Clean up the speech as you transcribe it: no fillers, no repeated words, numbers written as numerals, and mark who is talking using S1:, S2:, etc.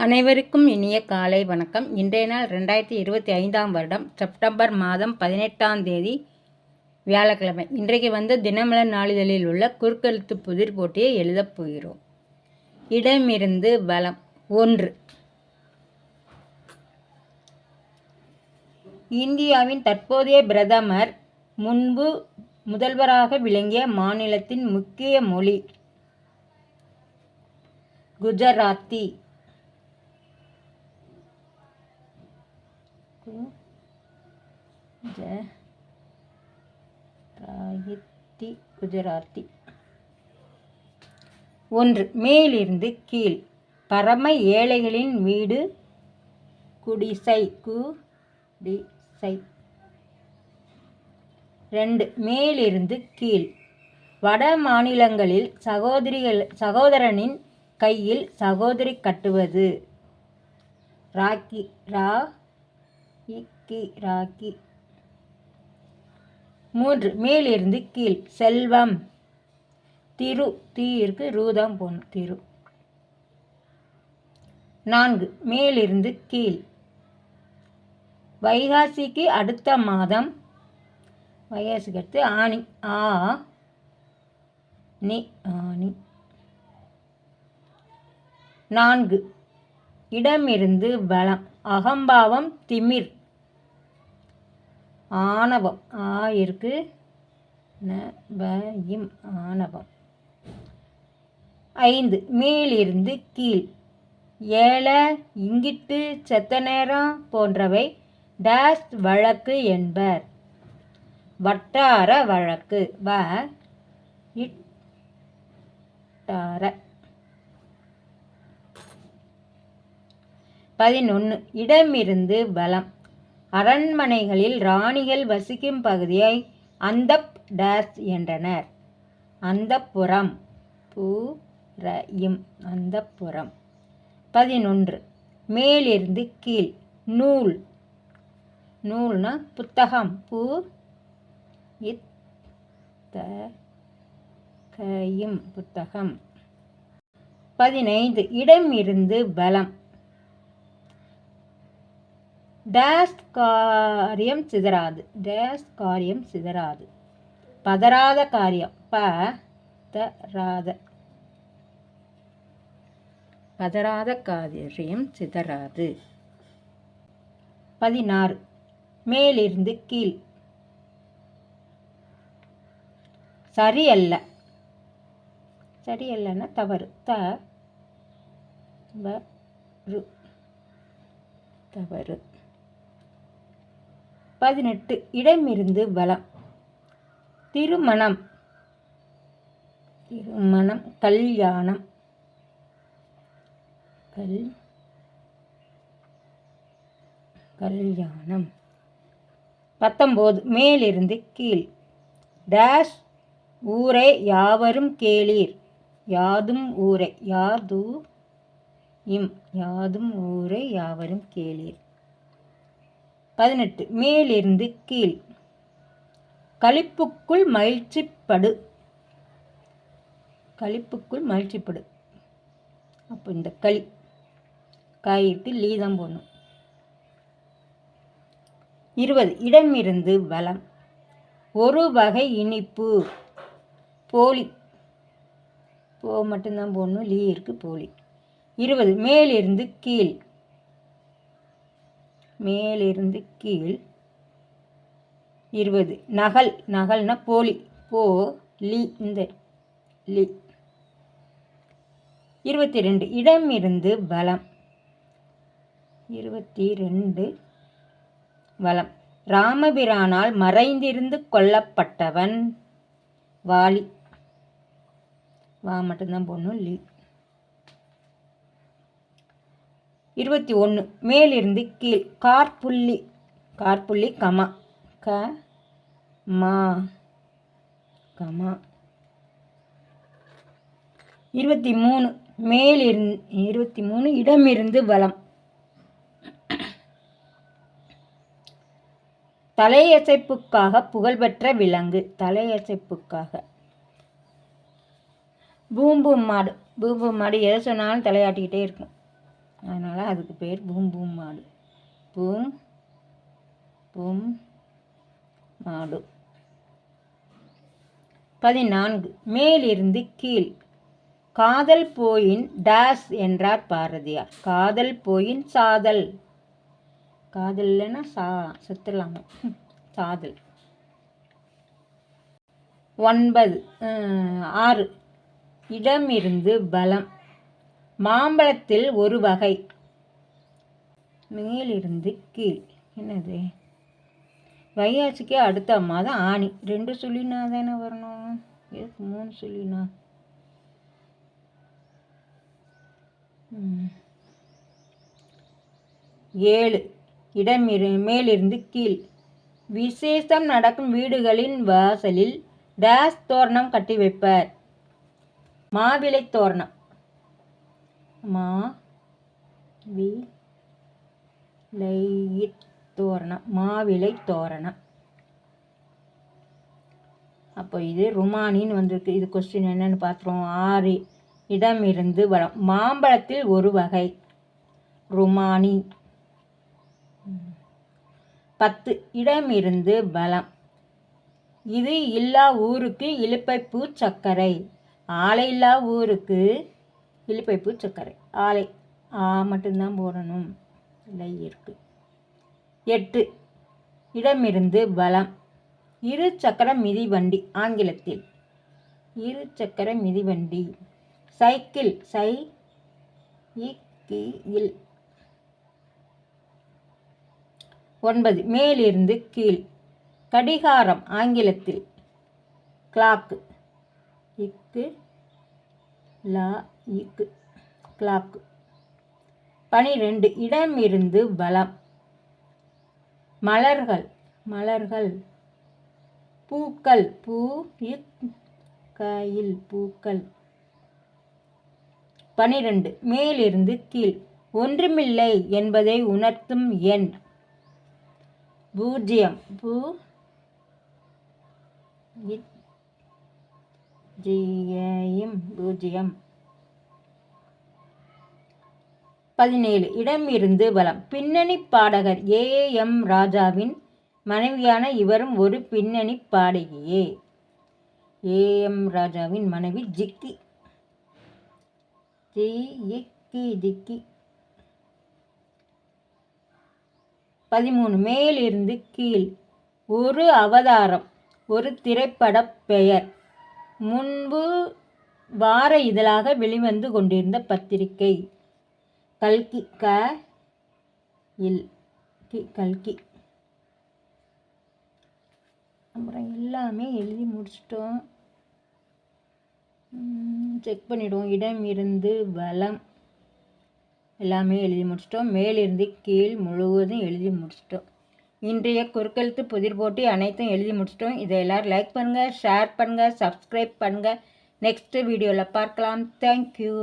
S1: அனைவருக்கும் இனிய காலை வணக்கம். இன்றைய நாள் 2025 வருடம் செப்டம்பர் மாதம் 18ஆம் தேதி வியாழக்கிழமை. இன்றைக்கு தினமலர் நாளிதழில் உள்ள குறுக்கெழுத்து புதிர் போட்டியை எழுதப் போகிறோம். இடமிருந்து வலம். 1. இந்தியாவின் தற்போதைய பிரதமர் முன்பு முதல்வராக விளங்கிய மாநிலத்தின் முக்கிய மொழி குஜராத்தி. குஜராத்தி. 1. மேலிருந்து கீழ். பரம ஏழைகளின் வீடு குடிசை. குடிசை. 2. மேலிருந்து கீழ். வட மாநிலங்களில் சகோதரனின் கையில் சகோதரி கட்டுவது ராக்கி. ராக்கி. 3. மேலிருந்து கீழ். செல்வம். திரு. தீருக்கு ரூதம் போகணும். திரு. 4. மேலிருந்து கீழ். வைகாசிக்கு அடுத்த மாதம். வைகாசிக்கு அடுத்து ஆனி. ஆனி. 4. இடமிருந்து வலம். அகம்பாவம். திமிர். ஆணவம். இருக்கு ஆணவம். 5. மேலிருந்து கீழ். ஏழை, இங்கிட்டு, செத்த நேரம் போன்றவை டேஷ் வழக்கு என்பர். வட்டார வழக்கு. வட்டார. 11. இடமிருந்து வலம். அரண்மனைகளில் ராணிகள் வசிக்கும் பகுதியை அந்தப் டேஷ் என்றனர். அந்தப்புறம். அந்தப்புறம். 11. மேலிருந்து கீழ். நூல். நூல்னா புத்தகம். புத்தகம். 15. இடமிருந்து வலம். டேஷ் காரியம் சிதறாது. டேஷ் காரியம் சிதறாது. பதறாத காரியம். பதறாத காரியம் சிதறாது. 16. மேலிருந்து கீழ். சரியல்ல. சரியல்லன்னா தவறு. தவறு. 18. இடமிருந்து வலம். திருமணம். திருமணம். கல்யாணம். கல்யாணம். 19. மேலிருந்து கீழ். டேஷ் ஊரே யாவரும் கேளீர். யாதும் ஊரே. யாதும் ஊரே யாவரும் கேளீர். 18. மேலிருந்து கீழ். களிப்புக்குள் மகிழ்ச்சிப்படு. களிப்புக்குள் மகிழ்ச்சிப்படு. அப்போ இந்த காய்க்கு லீதம் போடணும். 20. இடமிருந்து வலம். ஒரு வகை இனிப்பு. போலி. மட்டும்தான் போடணும். லீ இருக்கு. போலி. 20. மேலிருந்து கீழ். மேலிருந்து கீழ். 20. நகல். நகல்னா போலி. லீ. இந்த லீ. 22. இடமிருந்து வலம். 22. வலம். ராமபிரானால் மறைந்திருந்து கொல்லப்பட்டவன் வாலி. மட்டும்தான் போடணும். லீ. 21. மேலிருந்து கீழ். கார்புள்ளி. கார்புள்ளி கமா. கமா. 23. மேலிருந்து 23. இடமிருந்து வலம். தலையசைப்புக்காக புகழ்பெற்ற விலங்கு. தலையசைப்புக்காக. பூம்பு மாடு. பூம்பு மாடு எதை சொன்னாலும் தலையாட்டிக்கிட்டே இருக்கும். அதனால் அதுக்கு பேர் பூம் பூம் மாடு. பூம் பூம் மாடு. 14 மேலிருந்து கீழ். காதல் போயின் டேஸ் என்றார் பாரதியார். காதல் போயின் சாதல். காதல் இல்லைன்னா செத்துடலாமா, சாதல். 6 இடமிருந்து பலம். மாம்பழத்தில் ஒரு வகை. மேலிருந்து கீழ் என்னது? வைகாசிக்கு அடுத்த மாதம் ஆணி. 2 சொல்லினா தானே வரணும், எதுக்கு 3 சொல்லினா? 7 மேலிருந்து கீழ். விசேஷம் நடக்கும் வீடுகளின் வாசலில் டேஸ் தோரணம் கட்டி வைப்பர். மாவிலை தோரணம். மாவிலை தோரணம். அப்போ இது ருமானின்னு வந்திருக்கு. இது கொஸ்டின் என்னன்னு பார்த்துருவோம். 6 இடமிருந்து வளம். மாம்பழத்தில் ஒரு வகை ருமானி. 10 இடமிருந்து பலம். இது இல்லா ஊருக்கு இலுப்பைப்பூ சர்க்கரை. ஆலை இல்லா ஊருக்கு இலுப்பைப்பூ சர்க்கரை. ஆலை மட்டும்தான் போடணும், இல்லை இருக்கு. 8 இடமிருந்து பலம். 2 சக்கர மிதிவண்டி. ஆங்கிலத்தில் 2 சக்கர மிதிவண்டி. சைக்கிள். சைக்கிள். 9 மேலிருந்து கீழ். கடிகாரம். ஆங்கிலத்தில் கிளாக். கிளாக். 12 இடமிருந்து பலம். மலர்கள். பூக்கள். பூக்கள். 12 மேலிருந்து கீழ். ஒன்றுமில்லை என்பதை உணர்த்தும் எண். 0. 0. 17 இடமிருந்து பலம். பின்னணி பாடகர் A.M. ராஜாவின் மனைவியான இவரும் ஒரு பின்னணி பாடகியே. A.M. ராஜாவின் மனைவி ஜிக்கி. 13 மேலிருந்து கீழ். ஒரு அவதாரம். ஒரு திரைப்பட பெயர். முன்பு வார இதழாக வெளிவந்து கொண்டிருந்த பத்திரிகை. கல்கி. கல்கி. அப்புறம் எல்லாமே எழுதி முடிச்சிட்டோம். செக் பண்ணிவிடுவோம். இடம் இருந்து வலம் எல்லாமே எழுதி முடிச்சிட்டோம். மேலிருந்து கீழ் முழுவதும் எழுதி முடிச்சிட்டோம். இன்றைய குறுக்கெழுத்து புதிர் போட்டி அனைத்தும் எழுதி முடிச்சிட்டோம். இதை எல்லோரும் லைக் பண்ணுங்கள், ஷேர் பண்ணுங்கள், சப்ஸ்கிரைப் பண்ணுங்கள். நெக்ஸ்ட் வீடியோவில் பார்க்கலாம். தேங்க்யூ.